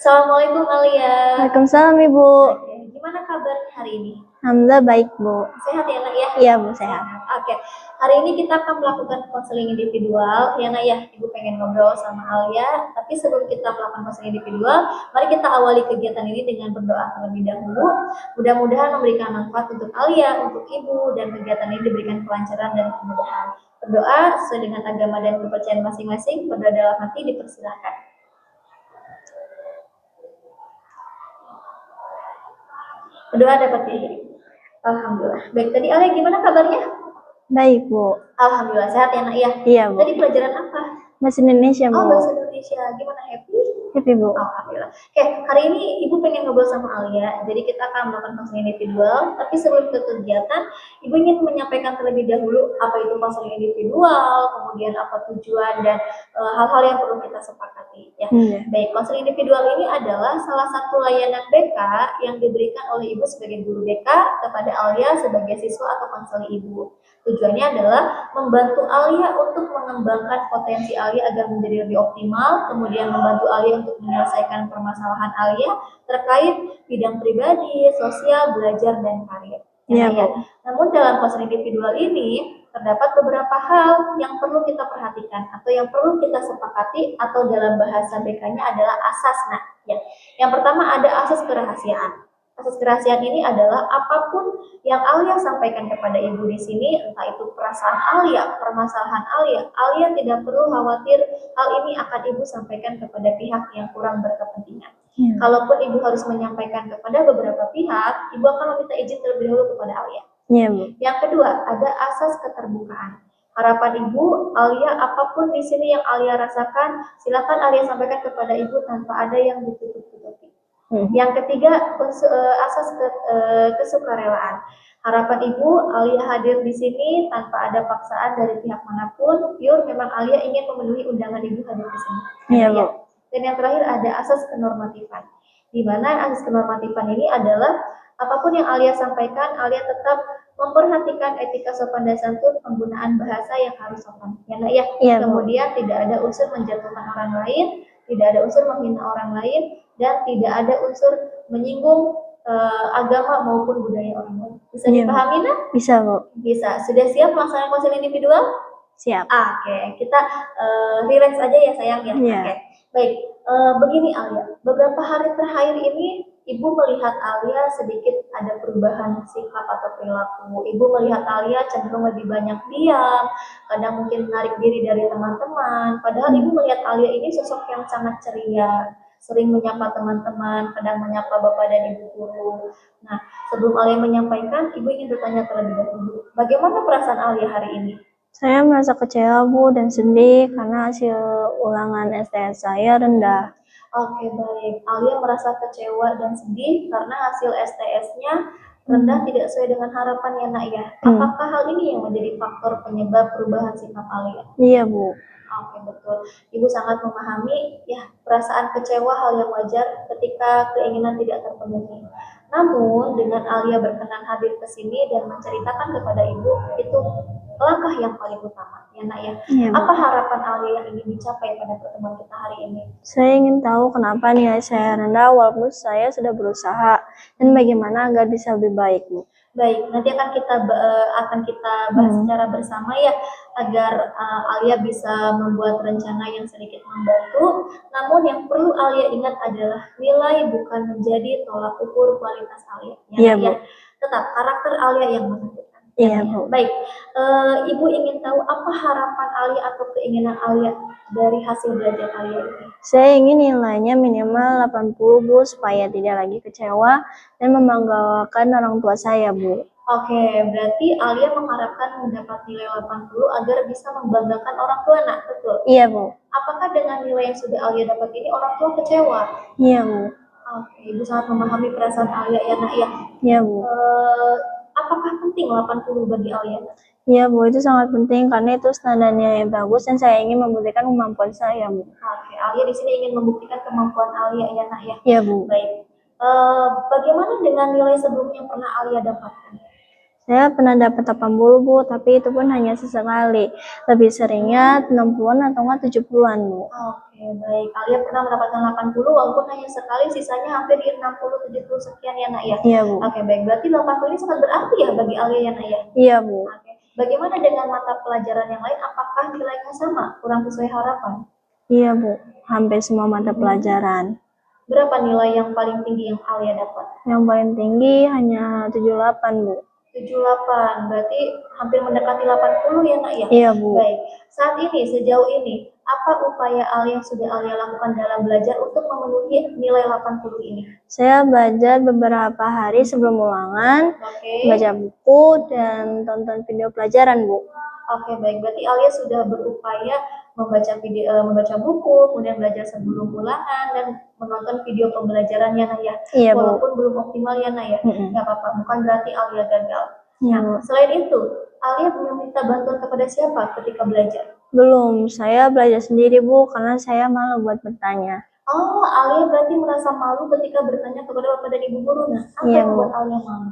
Assalamualaikum Alia. Waalaikumsalam Ibu. Oke, gimana kabar hari ini? Alhamdulillah baik Bu. Sehat ya Nak ya? Iya Bu, sehat. Oke, hari ini kita akan melakukan konseling individual. Ya Nak ya, Ibu pengen ngobrol sama Alia. Tapi sebelum kita melakukan konseling individual, mari kita awali kegiatan ini dengan berdoa terlebih dahulu. Mudah-mudahan memberikan manfaat untuk Alia, untuk Ibu, dan kegiatan ini diberikan kelancaran dan kemudahan. Berdoa sesuai dengan agama dan kepercayaan masing-masing. Berdoa dalam hati dipersilakan. Berdoa dapat dihiri. Alhamdulillah. Baik, tadi Alia gimana kabarnya? Baik Bu. Alhamdulillah, sehat ya Nak ya? Iya Bu. Tadi pelajaran apa? Bahasa Indonesia Bu. Oh, bahasa Indonesia. Gimana, happy? Happy Bu. Alhamdulillah. Oke, hari ini Ibu pengen ngobrol sama Alia. Jadi kita akan melakukan konseling individual. Tapi sebelum ke kegiatan, Ibu ingin menyampaikan terlebih dahulu apa itu konseling individual, kemudian apa tujuan dan hal-hal yang perlu kita sepakati. Ya. Baik, konseling individual ini adalah salah satu layanan BK yang diberikan oleh Ibu sebagai guru BK kepada Alia sebagai siswa atau konselor Ibu. Tujuannya adalah membantu Alia untuk mengembangkan potensi Alia agar menjadi lebih optimal, kemudian membantu Alia untuk menyelesaikan permasalahan Alia terkait bidang pribadi, sosial, belajar, dan karir. Ya. Namun dalam konseling individual ini terdapat beberapa hal yang perlu kita perhatikan atau yang perlu kita sepakati atau dalam bahasa BK-nya adalah asas. Nah, ya. Yang pertama ada asas kerahasiaan. Asas kerahasiaan ini adalah apapun yang Alia sampaikan kepada Ibu di sini, entah itu perasaan Alia, permasalahan Alia tidak perlu khawatir hal ini akan Ibu sampaikan kepada pihak yang kurang berkepentingan. Kalaupun Ibu harus menyampaikan kepada beberapa pihak, Ibu akan meminta izin terlebih dahulu kepada Alia. Yang kedua, ada asas keterbukaan. Harapan Ibu, Alia, apapun di sini yang Alia rasakan, silakan Alia sampaikan kepada Ibu tanpa ada yang ditutup-tutupi. Yang ketiga, asas kesukarelaan. Harapan Ibu, Alia hadir di sini tanpa ada paksaan dari pihak manapun. Pure memang Alia ingin memenuhi undangan Ibu hadir di sini. Iya Bu. Dan yang terakhir ada asas kenormatifan. Di mana asas kenormatifan ini adalah apapun yang Alia sampaikan, Alia tetap memperhatikan etika sopan dan santun, penggunaan bahasa yang harus sopan. Ya Nak ya. Iya, Kemudian tidak ada unsur menjatuhkan orang lain, tidak ada unsur menghina orang lain, dan tidak ada unsur menyinggung agama maupun budaya orang lain. Bisa dipahami Nak? Bisa Bu. Bisa. Sudah siap melaksanakan konseling individual? Siap. Oke, kita relax aja ya sayang ya. Oke. Baik, begini Alia, beberapa hari terakhir ini Ibu melihat Alia sedikit ada perubahan sikap atau perilaku. Ibu melihat Alia cenderung lebih banyak diam, kadang mungkin menarik diri dari teman-teman. Padahal Ibu melihat Alia ini sosok yang sangat ceria, sering menyapa teman-teman, kadang menyapa bapak dan ibu guru. Nah, sebelum Alia menyampaikan, Ibu ingin bertanya terlebih dahulu, bagaimana perasaan Alia hari ini? Saya merasa kecewa Bu dan sedih karena hasil ulangan STS saya rendah. Oke, baik. Alia merasa kecewa dan sedih karena hasil STS-nya rendah, tidak sesuai dengan harapan ya Nak ya. Apakah hal ini yang menjadi faktor penyebab perubahan sikap Alia? Iya Bu. Oke, betul. Ibu sangat memahami ya perasaan kecewa, hal yang wajar ketika keinginan tidak terpenuhi. Namun dengan Alia berkenan hadir ke sini dan menceritakan kepada Ibu, itu langkah yang paling utama ya Nak ya. Apa harapan Alia yang ingin dicapai pada pertemuan kita hari ini? Saya ingin tahu kenapa nilai saya rendah walaupun saya sudah berusaha dan bagaimana agar bisa lebih baik Bu. Baik, nanti akan kita bahas secara bersama ya agar Alia bisa membuat rencana yang sedikit membantu. Namun yang perlu Alia ingat adalah nilai bukan menjadi tolak ukur kualitas Alia. Ya, Bu. Tetap karakter Alia yang menentukan. Iya Bu. Baik, Ibu ingin tahu apa harapan Alia atau keinginan Alia dari hasil belajar Alia ini? Saya ingin nilainya minimal 80 Bu supaya tidak lagi kecewa dan membanggakan orang tua saya Bu. Oke, berarti Alia mengharapkan mendapat nilai 80 agar bisa membanggakan orang tua Nak, betul? Iya Bu. Apakah dengan nilai yang sudah Alia dapat ini orang tua kecewa? Iya Bu. Oke, Ibu sangat memahami perasaan Alia ya Nak ya. Iya Bu. Apakah penting 80 bagi Alia? Iya Bu, itu sangat penting karena itu standarnya yang bagus dan saya ingin membuktikan kemampuan saya Bu. Oke, Alia di sini ingin membuktikan kemampuan Alia ya Nak ya. Iya Bu. Baik. Bagaimana dengan nilai sebelumnya yang pernah Alia dapatkan? Saya pernah dapat 80, Bu, tapi itu pun hanya sesekali. Lebih seringnya 60-an atau enggak 70-an, Bu. Oke, baik. Alia pernah mendapatkan 80 walaupun hanya sekali, sisanya hampir di 60, 70 sekian ya, Nak ya? Iya, Bu. Oke, baik. Berarti 80 ini sangat berarti ya bagi Alia ya, Nak ya? Iya, Bu. Oke. Bagaimana dengan mata pelajaran yang lain? Apakah nilainya sama? Kurang sesuai harapan? Iya, Bu. Hampir semua mata pelajaran. Berapa nilai yang paling tinggi yang Alia dapat? Yang paling tinggi hanya 78, Bu. 78, berarti hampir mendekati 80 ya, Nak ya? Iya, Bu. Baik. Saat ini, sejauh ini, apa upaya Alia yang sudah Alia lakukan dalam belajar untuk memenuhi nilai 80 ini? Saya belajar beberapa hari sebelum ulangan, Oke. baca buku, dan tonton video pelajaran, Bu. Oke, baik. Berarti Alia sudah berupaya membaca buku, kemudian belajar sebelum ulangan, dan menonton video pembelajarannya, Nak ya. Iya, Bu. Walaupun belum optimal ya, Nak ya. Nggak apa-apa, bukan berarti Alia gagal. Iya, Nah, Bu. selain itu, Alia meminta bantuan kepada siapa ketika belajar? Belum, saya belajar sendiri, Bu, karena saya malu buat bertanya. Oh, Alia berarti merasa malu ketika bertanya kepada Bapak dan Ibu guru. Nah, apa Iya, yang Bu. membuat Alia malu?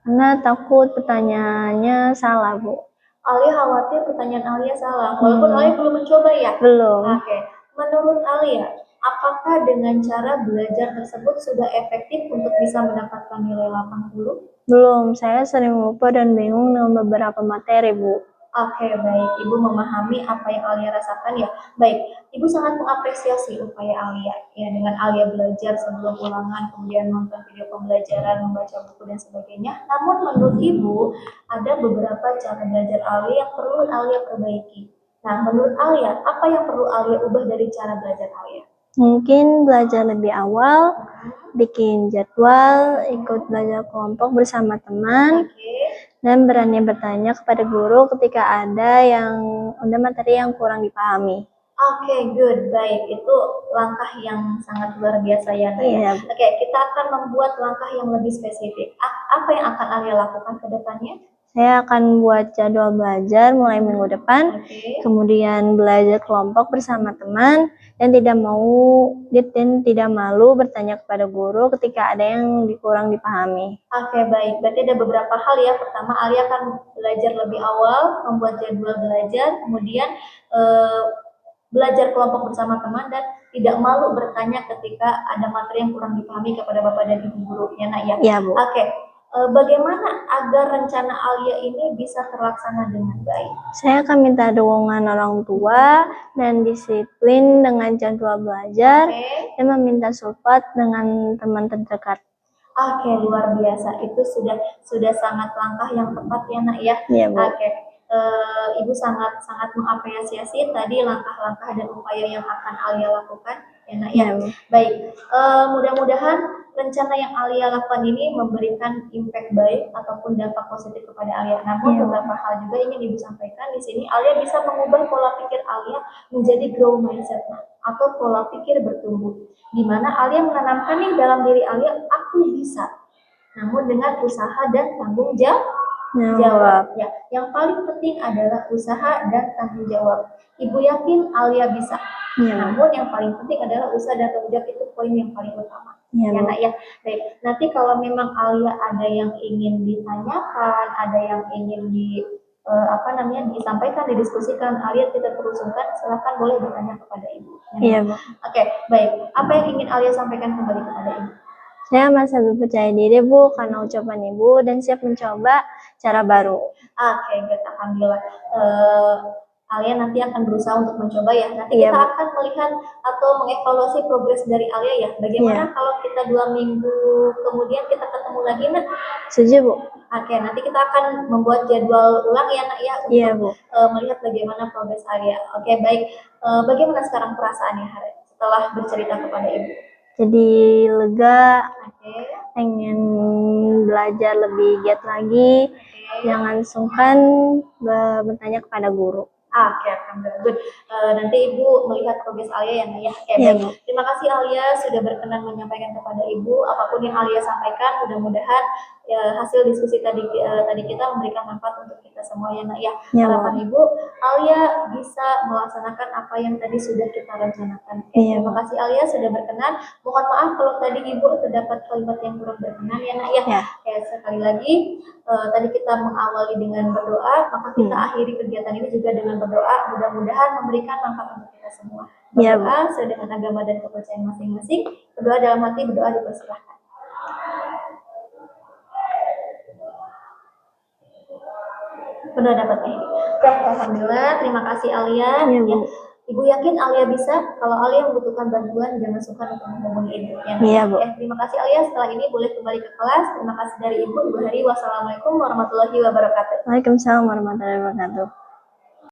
Karena takut pertanyaannya salah, Bu. Alia khawatir pertanyaan Alia salah, walaupun Alia belum mencoba ya? Belum. Oke, menurut Alia, apakah dengan cara belajar tersebut sudah efektif untuk bisa mendapatkan nilai 80? Belum, saya sering lupa dan bingung dengan beberapa materi, Bu. Oke, baik. Ibu memahami apa yang Alia rasakan ya. Baik, Ibu sangat mengapresiasi upaya Alia ya dengan Alia belajar sebelum ulangan, kemudian nonton video pembelajaran, membaca buku dan sebagainya. Namun menurut Ibu ada beberapa cara belajar Alia yang perlu Alia perbaiki. Nah, menurut Alia, apa yang perlu Alia ubah dari cara belajar Alia? Mungkin belajar lebih awal, bikin jadwal, ikut belajar kelompok bersama teman, Oke. dan berani bertanya kepada guru ketika ada materi yang kurang dipahami. Oke, good, baik. Itu langkah yang sangat luar biasa ya, Nak. Iya. Oke, kita akan membuat langkah yang lebih spesifik. Apa yang akan Alia lakukan ke depannya? Saya akan buat jadwal belajar mulai minggu depan, Oke. kemudian belajar kelompok bersama teman, dan tidak malu bertanya kepada guru ketika ada yang kurang dipahami. Oke, baik. Berarti ada beberapa hal ya. Pertama, Alia akan belajar lebih awal, membuat jadwal belajar, kemudian belajar kelompok bersama teman, dan tidak malu bertanya ketika ada materi yang kurang dipahami kepada Bapak dan Ibu guru ya, Nak ya? Iya, Bu. Oke, bagaimana agar rencana Alia ini bisa terlaksana dengan baik? Saya akan minta dukungan orang tua dan disiplin dengan jadwal belajar, Oke. dan meminta support dengan teman terdekat. Oke, luar biasa. Itu sudah sangat langkah yang tepat ya, Nak ya. Iya, Bu. Oke. Ibu sangat mengapresiasi tadi langkah-langkah dan upaya yang akan Alia lakukan ya, Nak ya. Iya, Bu. Baik, mudah-mudahan rencana yang Alia lakukan ini memberikan impact baik ataupun dampak positif kepada Alia. Namun Iya. beberapa hal juga ingin Ibu sampaikan di sini. Alia bisa mengubah pola pikir Alia menjadi grow mindset, atau pola pikir bertumbuh, di mana Alia menanamkan nih dalam diri Alia, aku bisa. Namun dengan usaha dan tanggung jawab. Ya, yang paling penting adalah usaha dan tanggung jawab. Ibu yakin Alia bisa. Iya. Namun yang paling penting adalah usaha dan tanggung jawab, itu poin yang paling utama. Iya, Ya, Bu. Nak ya. Baik. Nanti kalau memang Alia ada yang ingin ditanyakan, ada yang ingin disampaikan, didiskusikan, Alia tidak terusulkan, silakan boleh bertanya kepada Ibu. Iya, Bu. Oke, baik. Apa yang ingin Alia sampaikan kembali kepada Ibu? Saya masih lebih percaya diri, Bu, karena ucapan Ibu, dan siap mencoba cara baru. Oke, good. Alhamdulillah. Alia nanti akan berusaha untuk mencoba ya. Nanti Iya, kita Bu. akan melihat atau mengevaluasi progres dari Alia ya. Bagaimana Iya. kalau kita 2 minggu kemudian kita ketemu lagi, Nak? Setuju, Bu. Oke, nanti kita akan membuat jadwal ulang ya, Nak ya, untuk Iya, Bu. melihat bagaimana progres Alia. Oke, baik. Bagaimana sekarang perasaannya hari setelah bercerita kepada Ibu? Jadi lega, Oke. pengen belajar lebih giat lagi. Jangan sungkan bertanya kepada guru. Oke, alhamdulillah. Good. Nanti Ibu melihat progres Alia ya, Nak ya. Oke, Iya, baik. Bu. Terima kasih Alia sudah berkenan menyampaikan kepada Ibu apapun yang Alia sampaikan. Mudah-mudahan ya hasil diskusi tadi kita memberikan manfaat untuk kita semua ya nak ya. Ya, Harapan Ibu Alia bisa melaksanakan apa yang tadi sudah kita rencanakan. Iya, Terima kasih Alia sudah berkenan. Mohon maaf kalau tadi Ibu terdapat kalimat yang kurang berkenan ya nak ya. Ya. Sekali lagi tadi kita mengawali dengan berdoa, maka kita akhiri kegiatan ini juga dengan berdoa. Mudah-mudahan memberikan manfaat untuk kita semua. Ya, Bu. Berdoa sesuai dengan agama dan kepercayaan masing-masing. Berdoa dalam hati, berdoa dipersilahkan. Benar dapat nih. Alhamdulillah, terima kasih Alia. Ya, Bu. Ibu yakin Alia bisa? Kalau Alia membutuhkan bantuan, jangan sungkan untuk menghubungi Ibu. Ya, Iya, Bu. Terima kasih Alia. Setelah ini boleh kembali ke kelas. Terima kasih dari Ibu Hari. Wassalamualaikum warahmatullahi wabarakatuh. Waalaikumsalam warahmatullahi wabarakatuh.